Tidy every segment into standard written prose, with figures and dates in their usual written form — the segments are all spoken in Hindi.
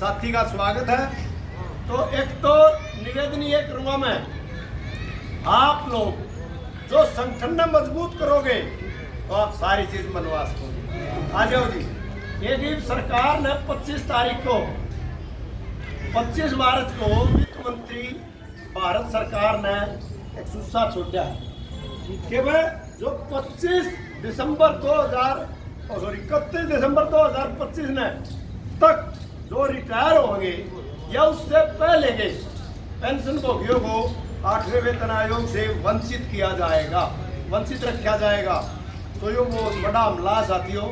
साथी का स्वागत है। तो एक तो निवेदन ये करूंगा मैं, आप लोग जो संगठन में मजबूत करोगे तो आप सारी चीज मनवा सकोगे। आ जाओ जी। ये भी सरकार ने 25 तारीख को 25 मार्च को वित्त मंत्री भारत सरकार ने एक सुस्सा छोड़ा है कि वह जो 31 दिसंबर 2025 ने तक जो रिटायर होंगे या उससे पहले के पेंशन भोगियों को 8वें वेतन आयोग से वंचित किया जाएगा, वंचित रखा जाएगा। तो ये बहुत बड़ा हमला साथियों,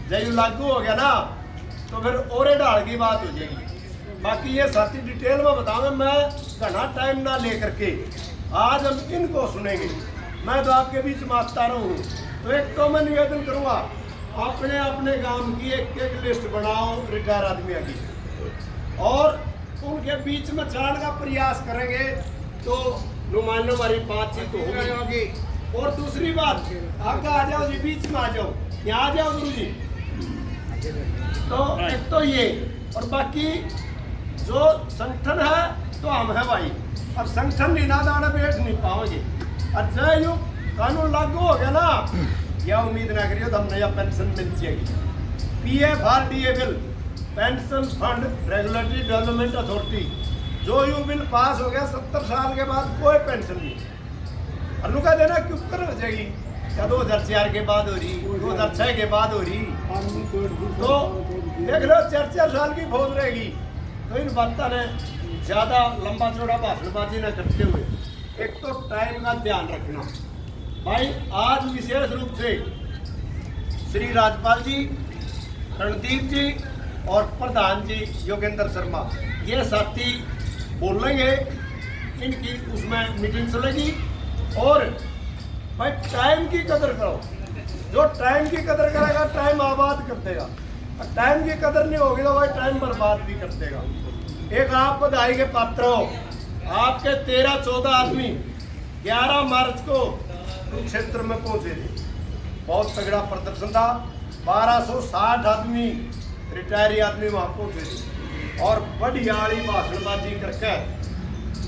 जब लागू हो गया ना तो फिर ओरे ढाल की बात हो जाएगी। बाकी ये साथी डिटेल में बताऊंगा, मैं घना टाइम ना लेकर के आज हम इनको सुनेंगे। मैं तो आपके बीच में आता रहूँ। तो एक तो मैं निवेदन करूँगा, अपने अपने गांव की एक एक लिस्ट बनाओ रिटायर आदमियों की और उनके बीच में चलाने का प्रयास करेंगे तो नुमाइंदों हमारी बातचीत होगी। और दूसरी बात, आगे आ जाओ जी, बीच में आ जाओ, यहाँ आ जाओ गुरु जी। तो एक तो ये, और बाकी जो संगठन है तो हम है भाई, और संगठन नहीं ना दाना बैठ नहीं पाओगे। अच्छा यू कानून लागू हो गया ना, यह उम्मीद ना करियो तो हम नया पेंशन मिल जाएगी। PFRDA bill, pension fund regulatory development authority, जो यू बिल पास हो गया 70 साल के बाद कोई पेंशन नहीं, अनुका देना क्यों कर हो जाएगी, या 2004 के बाद हो रही, 2006 के बाद हो रही, तो देख लो 4-4 साल की फौज रहेगी। तो इन बातों ने ज़्यादा लंबा चौड़ा भाषणबाजी न करते हुए एक तो टाइम का ध्यान रखना भाई। आज विशेष रूप से श्री राज्यपाल जी, रणदीप जी और प्रधान जी योगेंद्र शर्मा ये साथी बोलेंगे, इनकी उसमें मीटिंग चलेगी। और भाई टाइम की कदर करो, जो टाइम की कदर करेगा टाइम आबाद कर देगा, और टाइम की कदर नहीं होगी तो भाई टाइम बर्बाद भी कर देगा। एक आप बधाई के पात्र हो, आपके 13-14 आदमी 11 मार्च को कुरुक्षेत्र में पहुंचे थे, बहुत तगड़ा प्रदर्शन था। 1260 आदमी रिटायरी आदमी वहां पहुंचे थे और बढ़िया भाषणबाजी करके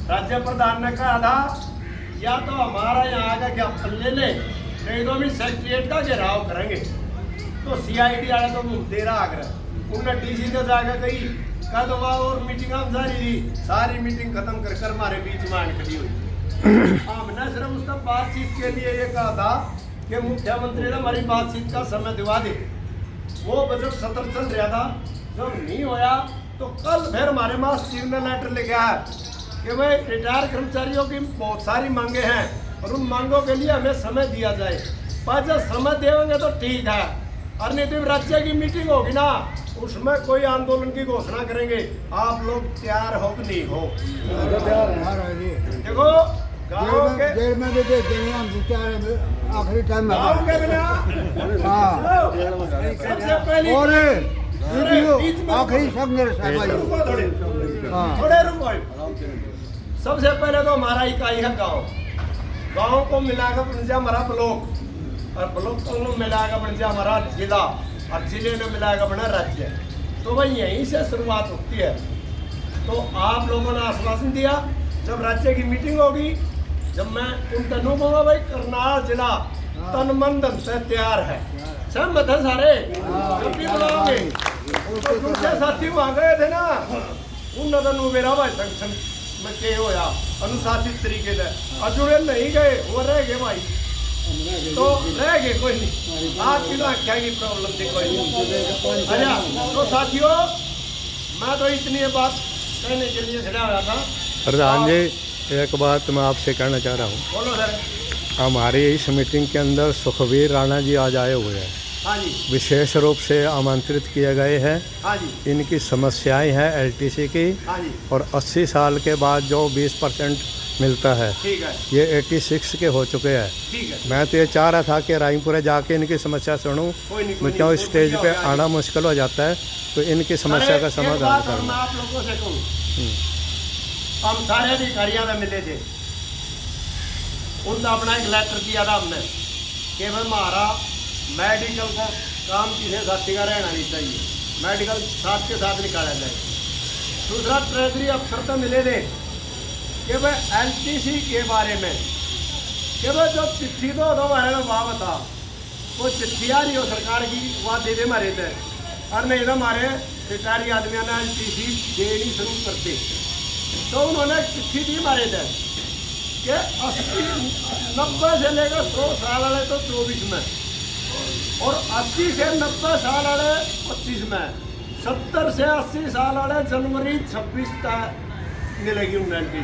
राज्य प्रधान ने कहा था या तो हमारा यहाँ आगे ज्ञापन ले ले, नहीं तो भी सेक्रेटरीट का घेराव करेंगे। तो CID वाले तो घूमते रहा आगरा, उनने DC ने जाकर कही कद और मीटिंग जारी थी, सारी मीटिंग खत्म कर हमारे बीच में आन खड़ी हुई। हमने सिर्फ उसका बातचीत के लिए ये कहा था कि मुख्यमंत्री ने हमारी बातचीत का समय दिवा दे। वो बजट सत्र चल रहा था, जब नहीं होया तो कल फिर हमारे पास चीफ ने लेटर लिखा है कि भाई रिटायर कर्मचारियों की बहुत सारी मांगे हैं और उन मांगों के लिए हमें समय दिया जाए। पर जब समय देंगे तो ठीक है, और नहीं तो राज्य की मीटिंग होगी ना उसमें कोई आंदोलन की घोषणा करेंगे। आप लोग तैयार हो कि नहीं हो? देखो गाँव के जेल में भी देते हैं हम, आखिरी टाइम में गाँव के बिना सबसे पहले और आखिरी संघर्ष है भाई। थोड़े रुको। सबसे पहले तो हमारा इकाई है गाँव, गाँव को मिलाकर बन जाए हमारा ब्लॉक, और ब्लॉक को मिलाकर बन जाए हमारा जिला, और जिले में मिलाकर बना राज्य। तो भाई यहीं से शुरुआत होती है। तो आप लोगों ने आश्वासन दिया जब राज्य की मीटिंग होगी, जब मैं उन तनु कहूँगा भाई करनाल जिला तन मन धन से तैयार है, सहमत है सारे, जब भी बुलाओगे। तो दूसरे साथी वहाँ गए थे ना, उन तनु मेरा भाई संगठन में के होया अनुशासित तरीके से, और जुड़े नहीं गए वो रह गए भाई, तो रह गए कोई नहीं। आपकी तो क्या की प्रॉब्लम थी कोई नहीं। अच्छा तो साथियों, मैं तो इतनी बात कहने के लिए खड़ा हुआ था। प्रधान जी एक बात मैं आपसे कहना चाह रहा हूँ। बोलो सर। हमारी इस मीटिंग के अंदर सुखबीर राणा जी आज आए हुए हैं। हाँ जी। विशेष रूप से आमंत्रित किए गए हैं। हाँ जी। इनकी समस्याएं हैं LTC की, हाँ जी। और 80 साल के बाद जो 20% मिलता है, ठीक है, ये 86 के हो चुके हैं। ठीक है। मैं तो ये चाह रहा था कि रायपुर जाके इनकी समस्या सुनूं, मैं क्यों स्टेज पे आना मुश्किल हो जाता है, तो इनकी समस्या का समाधान मैं करना। आप लोगों से कहूँ, हम सारे अधिकारियों में मिले थे, उनका अपना एक लेटर दिया था हमने कि भाई हमारा मेडिकल का काम किसी साथी का रहना नहीं चाहिए, मेडिकल साथ के साथ निकाला जाए। दूसरा ट्रेजरी अफसर तो मिले थे कि भाई LTC के बारे में कि भाई जो चिट्ठी तो हमारे में वहाँ बता वो चिट्ठी आ रही हो सरकार की वहाँ दे दे मारे थे और नहीं तो हमारे सरकारी आदमियों ने LTC देनी शुरू करते तो उन्होंने चिट्ठी दी मारे थे कि 90 से लेकर 100 साल वाले तो 24 में और 80 से 90 साल वाले 25 में 70 से 80 साल वाले जनवरी 26 तक मिलेगी उन्हें